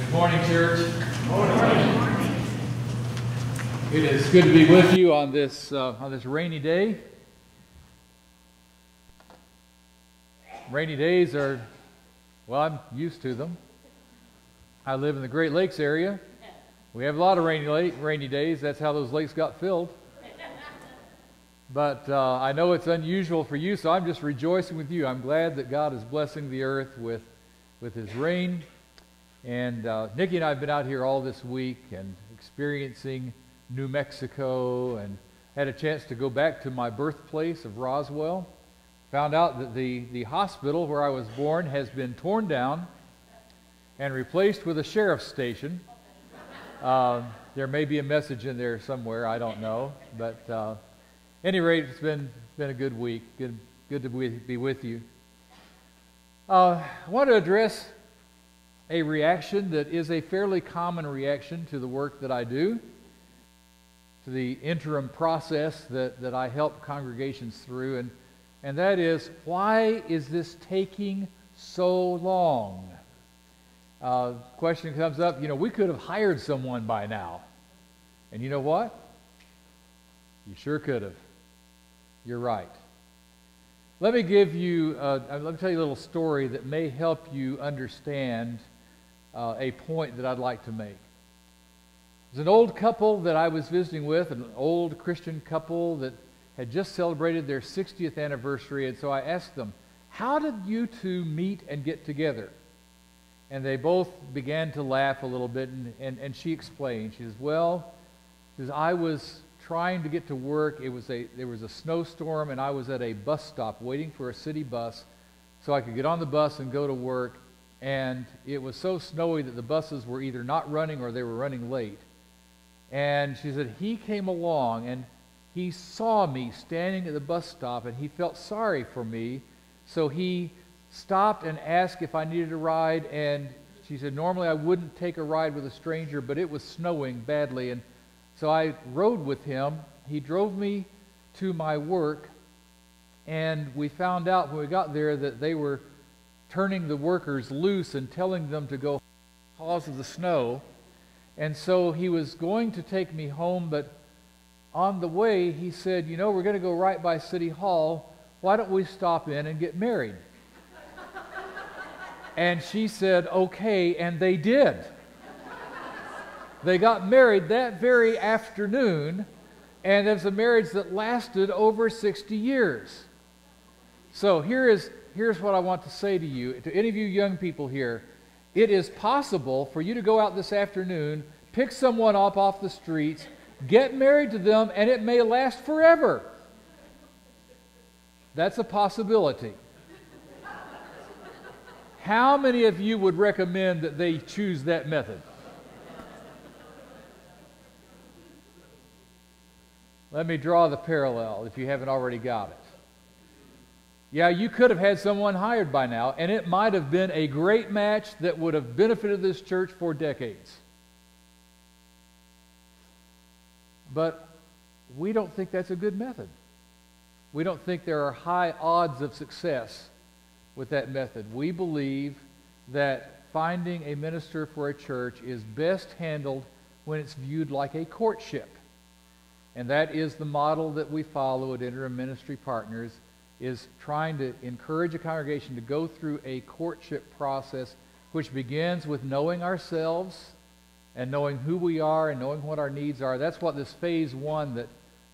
Good morning, church. Good morning. It is good to be with you on this rainy day. Rainy days are, well, I'm used to them. I live in the Great Lakes area. We have a lot of rainy days. That's how those lakes got filled. But I know it's unusual for you, so I'm just rejoicing with you. I'm glad that God is blessing the earth with His rain. And Nikki and I have been out here all this week and experiencing New Mexico, and had a chance to go back to my birthplace of Roswell. Found out that the hospital where I was born has been torn down and replaced with a sheriff's station. There may be a message in there somewhere, I don't know. But at any rate, it's been a good week. Good to be with you. I want to address a reaction that is a fairly common reaction to the work that I do, to the interim process that I help congregations through, and that is, why is this taking so long? Question comes up, we could have hired someone by now. And you know what? You sure could have. You're right. Let me tell you a little story that may help you understand a point that I'd like to make. There's an old couple that I was visiting with, an old Christian couple that had just celebrated their 60th anniversary, and so I asked them, how did you two meet and get together? And they both began to laugh a little bit, and she explained. She says, I was trying to get to work. There was a snowstorm, and I was at a bus stop waiting for a city bus so I could get on the bus and go to work. And it was so snowy that the buses were either not running or they were running late. And she said, he came along and he saw me standing at the bus stop and he felt sorry for me. So he stopped and asked if I needed a ride. And she said, normally I wouldn't take a ride with a stranger, but it was snowing badly. And so I rode with him. He drove me to my work. And we found out when we got there that they were turning the workers loose and telling them to go because of the snow. And so he was going to take me home, but on the way he said, we're going to go right by City Hall. Why don't we stop in and get married? And she said, okay, and they did. They got married that very afternoon, and it was a marriage that lasted over 60 years. So here's what I want to say to you, to any of you young people here. It is possible for you to go out this afternoon, pick someone up off the streets, get married to them, and it may last forever. That's a possibility. How many of you would recommend that they choose that method? Let me draw the parallel if you haven't already got it. Yeah, you could have had someone hired by now, and it might have been a great match that would have benefited this church for decades. But we don't think that's a good method. We don't think there are high odds of success with that method. We believe that finding a minister for a church is best handled when it's viewed like a courtship. And that is the model that we follow at Interim Ministry Partners, is trying to encourage a congregation to go through a courtship process which begins with knowing ourselves and knowing who we are and knowing what our needs are. That's what this phase one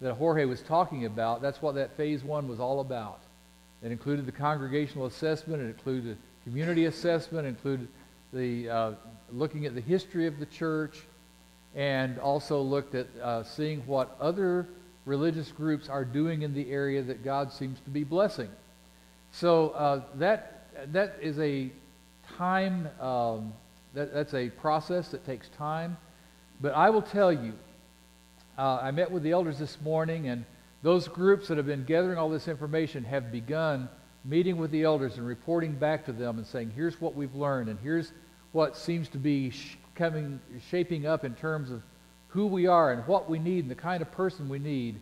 that Jorge was talking about, that's what that phase one was all about. It included the congregational assessment, it included community assessment, it included the looking at the history of the church, and also looked at seeing what other religious groups are doing in the area that God seems to be blessing. So that is a time, that's a process that takes time. But I will tell you, I met with the elders this morning, and those groups that have been gathering all this information have begun meeting with the elders and reporting back to them and saying, here's what we've learned, and here's what seems to be shaping up in terms of who we are and what we need and the kind of person we need.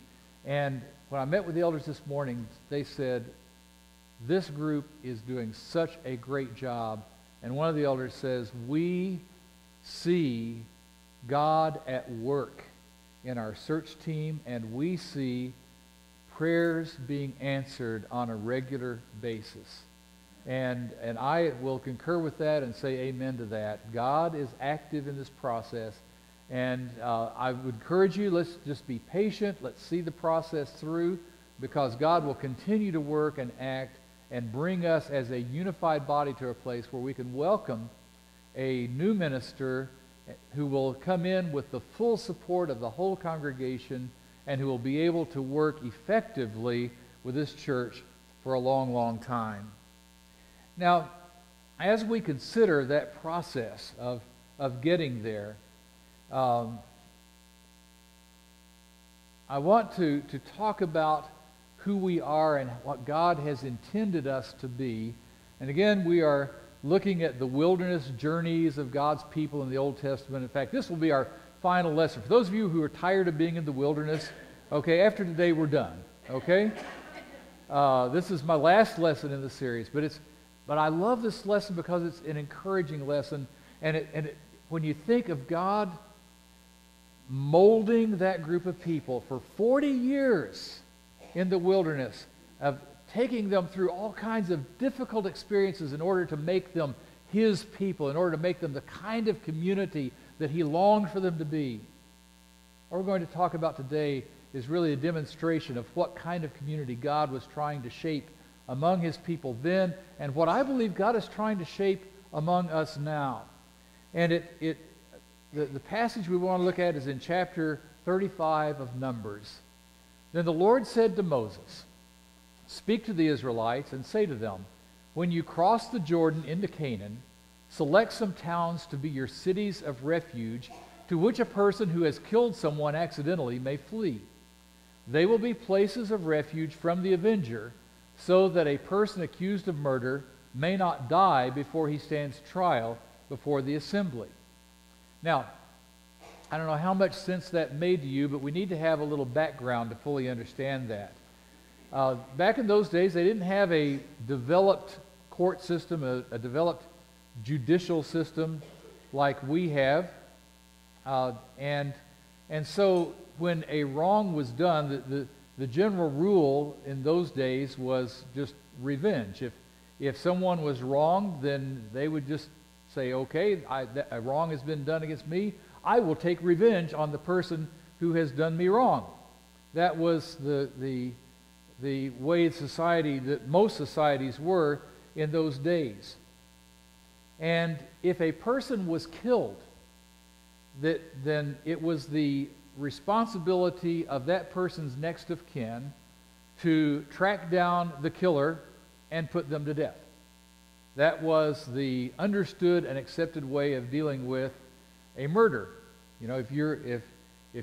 And when I met with the elders this morning, they said, this group is doing such a great job. And one of the elders says, we see God at work in our search team, and we see prayers being answered on a regular basis. And I will concur with that and say amen to that. God is active in this process. And I would encourage you, let's just be patient. Let's see the process through, because God will continue to work and act and bring us as a unified body to a place where we can welcome a new minister who will come in with the full support of the whole congregation and who will be able to work effectively with this church for a long, long time. Now, as we consider that process of getting there, I want to talk about who we are and what God has intended us to be. And again, we are looking at the wilderness journeys of God's people in the Old Testament. In fact, this will be our final lesson. For those of you who are tired of being in the wilderness, okay, after today we're done, okay? This is my last lesson in the series, but I love this lesson because it's an encouraging lesson. And when you think of God molding that group of people for 40 years in the wilderness, of taking them through all kinds of difficult experiences in order to make them His people, in order to make them the kind of community that He longed for them to be. What we're going to talk about today is really a demonstration of what kind of community God was trying to shape among His people then, and what I believe God is trying to shape among us now. And the passage we want to look at is in chapter 35 of Numbers. Then the Lord said to Moses, "Speak to the Israelites and say to them, when you cross the Jordan into Canaan, select some towns to be your cities of refuge, to which a person who has killed someone accidentally may flee. They will be places of refuge from the avenger, so that a person accused of murder may not die before he stands trial before the assembly." Now, I don't know how much sense that made to you, but we need to have a little background to fully understand that. Back in those days, they didn't have a developed court system, a developed judicial system like we have. And so when a wrong was done, the general rule in those days was just revenge. If someone was wronged, then they would just say, okay, a wrong has been done against me. I will take revenge on the person who has done me wrong. That was the way society, that most societies were in those days. And if a person was killed, then it was the responsibility of that person's next of kin to track down the killer and put them to death. That was the understood and accepted way of dealing with a murder. You know, if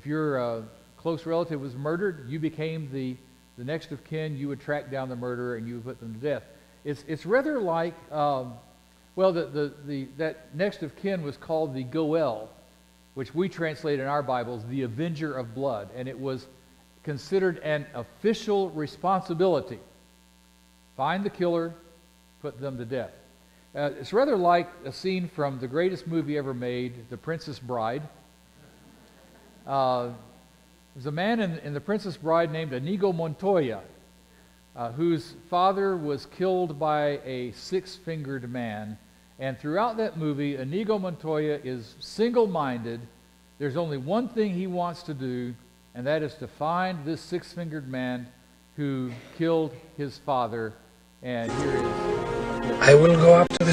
your close relative was murdered, you became the next of kin. You would track down the murderer and you would put them to death. It's rather like that next of kin was called the Goel, which we translate in our Bibles the avenger of blood, and it was considered an official responsibility. Find the killer, put them to death. It's rather like a scene from the greatest movie ever made, The Princess Bride. There's a man in The Princess Bride named Inigo Montoya, whose father was killed by a six-fingered man. And throughout that movie, Inigo Montoya is single-minded. There's only one thing he wants to do, and that is to find this six-fingered man who killed his father. And here it is. I will go up to the